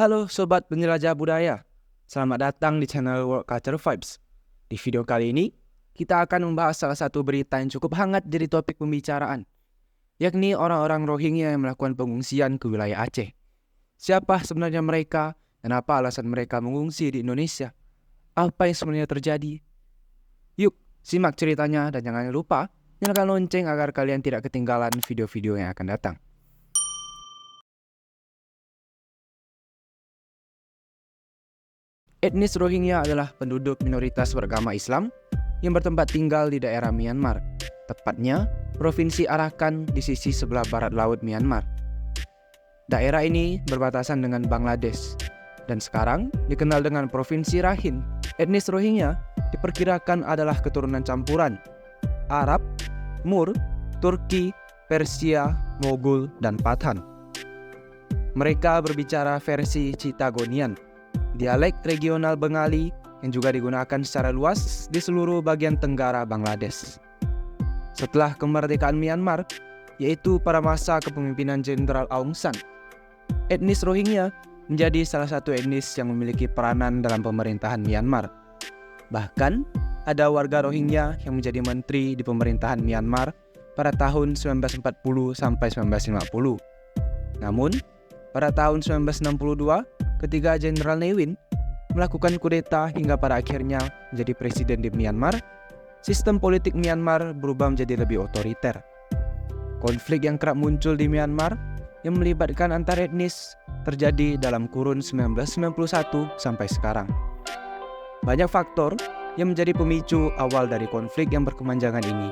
Halo Sobat Penjelajah Budaya, selamat datang di channel World Culture Vibes. Di video kali ini, kita akan membahas salah satu berita yang cukup hangat jadi topik pembicaraan, yakni orang-orang Rohingya yang melakukan pengungsian ke wilayah Aceh. Siapa sebenarnya mereka, dan apa alasan mereka mengungsi di Indonesia? Apa yang sebenarnya terjadi? Yuk, simak ceritanya dan jangan lupa nyalakan lonceng agar kalian tidak ketinggalan video-video yang akan datang. Etnis Rohingya adalah penduduk minoritas beragama Islam yang bertempat tinggal di daerah Myanmar, tepatnya Provinsi Arakan di sisi sebelah barat laut Myanmar. Daerah ini berbatasan dengan Bangladesh dan sekarang dikenal dengan Provinsi Rakhine. Etnis Rohingya diperkirakan adalah keturunan campuran Arab, Mur, Turki, Persia, Mogul, dan Pathan. Mereka berbicara versi Chittagonian, dialek regional Bengali yang juga digunakan secara luas di seluruh bagian tenggara Bangladesh. Setelah kemerdekaan Myanmar, yaitu pada masa kepemimpinan Jenderal Aung San, etnis Rohingya menjadi salah satu etnis yang memiliki peranan dalam pemerintahan Myanmar. Bahkan, ada warga Rohingya yang menjadi menteri di pemerintahan Myanmar pada tahun 1940 sampai 1950. Namun, pada tahun 1962, ketika Jenderal Ne Win melakukan kudeta hingga pada akhirnya menjadi presiden di Myanmar, sistem politik Myanmar berubah menjadi lebih otoriter. Konflik yang kerap muncul di Myanmar yang melibatkan antar etnis terjadi dalam kurun 1991 sampai sekarang. Banyak faktor yang menjadi pemicu awal dari konflik yang berkepanjangan ini,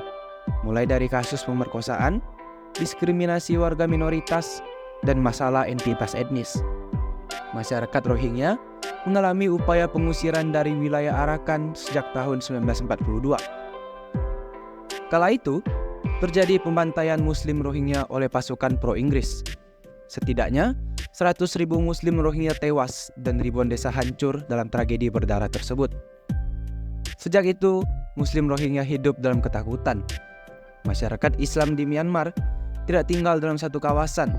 mulai dari kasus pemerkosaan, diskriminasi warga minoritas, dan masalah entitas etnis. Masyarakat Rohingya mengalami upaya pengusiran dari wilayah Arakan sejak tahun 1942. Kala itu, terjadi pembantaian Muslim Rohingya oleh pasukan pro-Inggris. Setidaknya, 100.000 Muslim Rohingya tewas dan ribuan desa hancur dalam tragedi berdarah tersebut. Sejak itu, Muslim Rohingya hidup dalam ketakutan. Masyarakat Islam di Myanmar tidak tinggal dalam satu kawasan.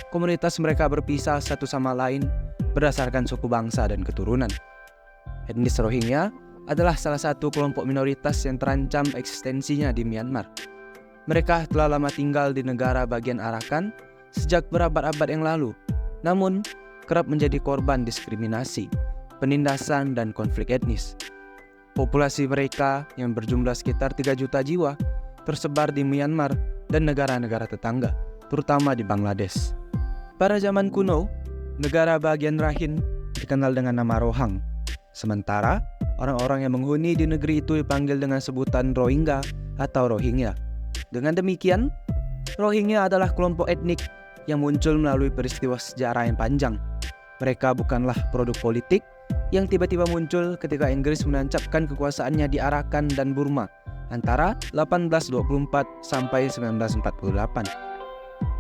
Komunitas mereka berpisah satu sama lain berdasarkan suku bangsa dan keturunan. Etnis Rohingya adalah salah satu kelompok minoritas yang terancam eksistensinya di Myanmar. Mereka telah lama tinggal di negara bagian Arakan sejak berabad-abad yang lalu, namun kerap menjadi korban diskriminasi, penindasan, dan konflik etnis. Populasi mereka yang berjumlah sekitar 3 juta jiwa tersebar di Myanmar dan negara-negara tetangga, terutama di Bangladesh. Pada zaman kuno, negara bagian Rakhine dikenal dengan nama Rohang. Sementara, orang-orang yang menghuni di negeri itu dipanggil dengan sebutan Rohingya atau Rohingya. Dengan demikian, Rohingya adalah kelompok etnik yang muncul melalui peristiwa sejarah yang panjang. Mereka bukanlah produk politik yang tiba-tiba muncul ketika Inggris menancapkan kekuasaannya di Arakan dan Burma antara 1824 sampai 1948.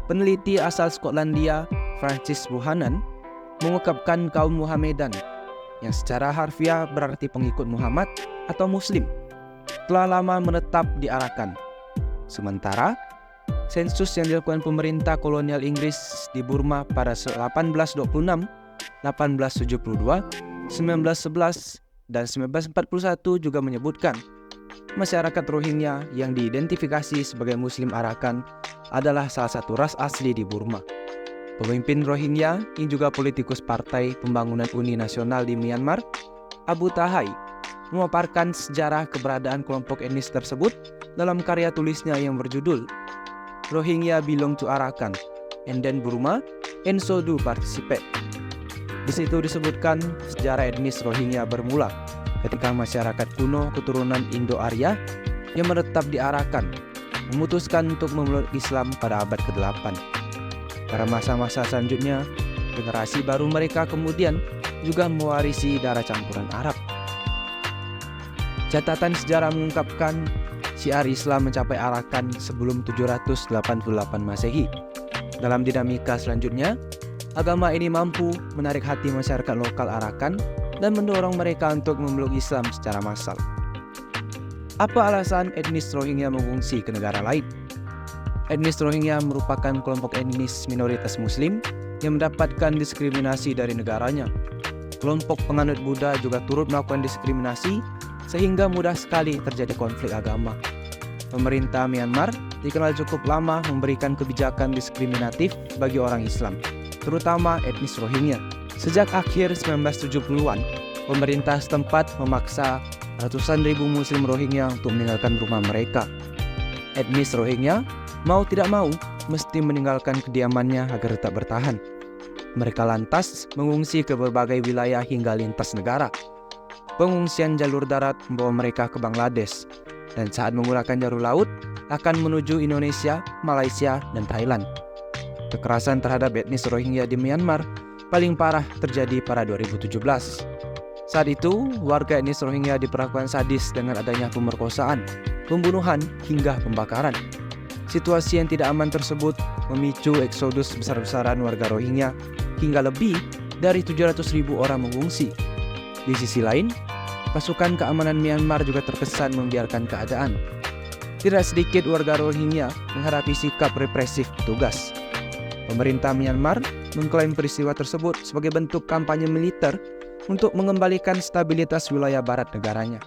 Peneliti asal Skotlandia, Francis Buchanan, mengungkapkan kaum Muhammadan, yang secara harfiah berarti pengikut Muhammad atau Muslim, telah lama menetap di Arakan. Sementara, sensus yang dilakukan pemerintah kolonial Inggris di Burma pada 1826, 1872, 1911, dan 1941 juga menyebutkan masyarakat Rohingya yang diidentifikasi sebagai Muslim Arakan adalah salah satu ras asli di Burma. Pemimpin Rohingya yang juga politikus Partai Pembangunan Uni Nasional di Myanmar, Abu Tahai, memaparkan sejarah keberadaan kelompok etnis tersebut dalam karya tulisnya yang berjudul Rohingya Belong to Arakan, and then Burma, and so do participate. Di situ disebutkan sejarah etnis Rohingya bermula ketika masyarakat kuno keturunan Indo-Arya yang menetap di Arakan memutuskan untuk memeluk Islam pada abad ke-8. Pada masa-masa selanjutnya, generasi baru mereka kemudian juga mewarisi darah campuran Arab. Catatan sejarah mengungkapkan syiar Islam mencapai Arakan sebelum 788 Masehi. Dalam dinamika selanjutnya, agama ini mampu menarik hati masyarakat lokal Arakan dan mendorong mereka untuk memeluk Islam secara massal. Apa alasan etnis Rohingya mengungsi ke negara lain? Etnis Rohingya merupakan kelompok etnis minoritas Muslim yang mendapatkan diskriminasi dari negaranya. Kelompok penganut Buddha juga turut melakukan diskriminasi sehingga mudah sekali terjadi konflik agama. Pemerintah Myanmar dikenal cukup lama memberikan kebijakan diskriminatif bagi orang Islam, terutama etnis Rohingya. Sejak akhir 1970-an, pemerintah setempat memaksa ratusan ribu Muslim Rohingya untuk meninggalkan rumah mereka. Etnis Rohingya mau tidak mau mesti meninggalkan kediamannya agar tetap bertahan. Mereka lantas mengungsi ke berbagai wilayah hingga lintas negara. Pengungsian jalur darat membawa mereka ke Bangladesh, dan saat menggunakan jalur laut akan menuju Indonesia, Malaysia, dan Thailand. Kekerasan terhadap etnis Rohingya di Myanmar paling parah terjadi pada 2017. Saat itu, warga etnis Rohingya diperlakukan sadis dengan adanya pemerkosaan, pembunuhan, hingga pembakaran. Situasi yang tidak aman tersebut memicu eksodus besar-besaran warga Rohingya hingga lebih dari 700.000 orang mengungsi. Di sisi lain, pasukan keamanan Myanmar juga terkesan membiarkan keadaan. Tidak sedikit warga Rohingya menghadapi sikap represif petugas. Pemerintah Myanmar mengklaim peristiwa tersebut sebagai bentuk kampanye militer untuk mengembalikan stabilitas wilayah barat negaranya.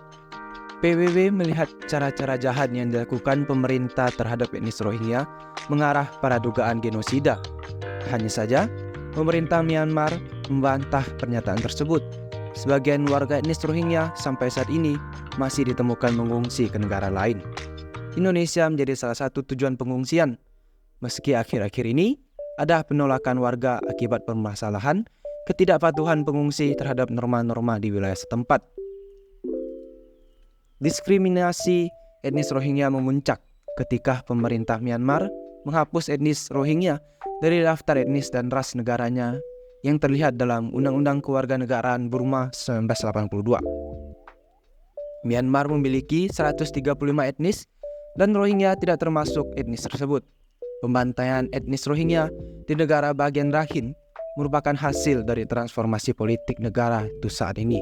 PBB melihat cara-cara jahat yang dilakukan pemerintah terhadap etnis Rohingya mengarah pada dugaan genosida. Hanya saja, pemerintah Myanmar membantah pernyataan tersebut. Sebagian warga etnis Rohingya sampai saat ini masih ditemukan mengungsi ke negara lain. Indonesia menjadi salah satu tujuan pengungsian. Meski akhir-akhir ini ada penolakan warga akibat permasalahan ketidakpatuhan pengungsi terhadap norma-norma di wilayah setempat. Diskriminasi etnis Rohingya memuncak ketika pemerintah Myanmar menghapus etnis Rohingya dari daftar etnis dan ras negaranya yang terlihat dalam Undang-Undang Kewarganegaraan Burma 1982. Myanmar memiliki 135 etnis dan Rohingya tidak termasuk etnis tersebut. Pembantaian etnis Rohingya di negara bagian Rakhine merupakan hasil dari transformasi politik negara itu saat ini.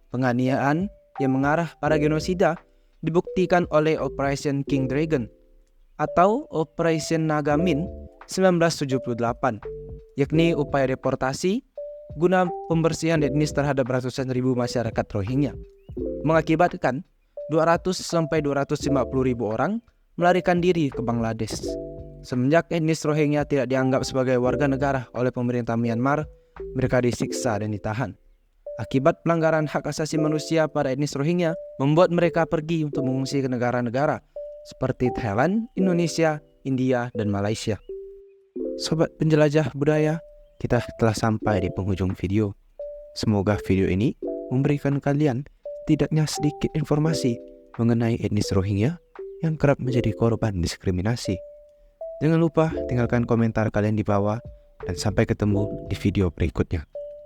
Penganiayaan yang mengarah pada genosida dibuktikan oleh Operation King Dragon atau Operation Nagamin 1978, yakni upaya deportasi guna pembersihan etnis terhadap ratusan ribu masyarakat Rohingya, mengakibatkan 200-250 ribu orang melarikan diri ke Bangladesh. Semenjak etnis Rohingya tidak dianggap sebagai warga negara oleh pemerintah Myanmar, mereka disiksa dan ditahan. Akibat pelanggaran hak asasi manusia pada etnis Rohingya membuat mereka pergi untuk mengungsi ke negara-negara seperti Thailand, Indonesia, India, dan Malaysia. Sobat penjelajah budaya, kita telah sampai di penghujung video. Semoga video ini memberikan kalian setidaknya sedikit informasi mengenai etnis Rohingya yang kerap menjadi korban diskriminasi. Jangan lupa tinggalkan komentar kalian di bawah dan sampai ketemu di video berikutnya.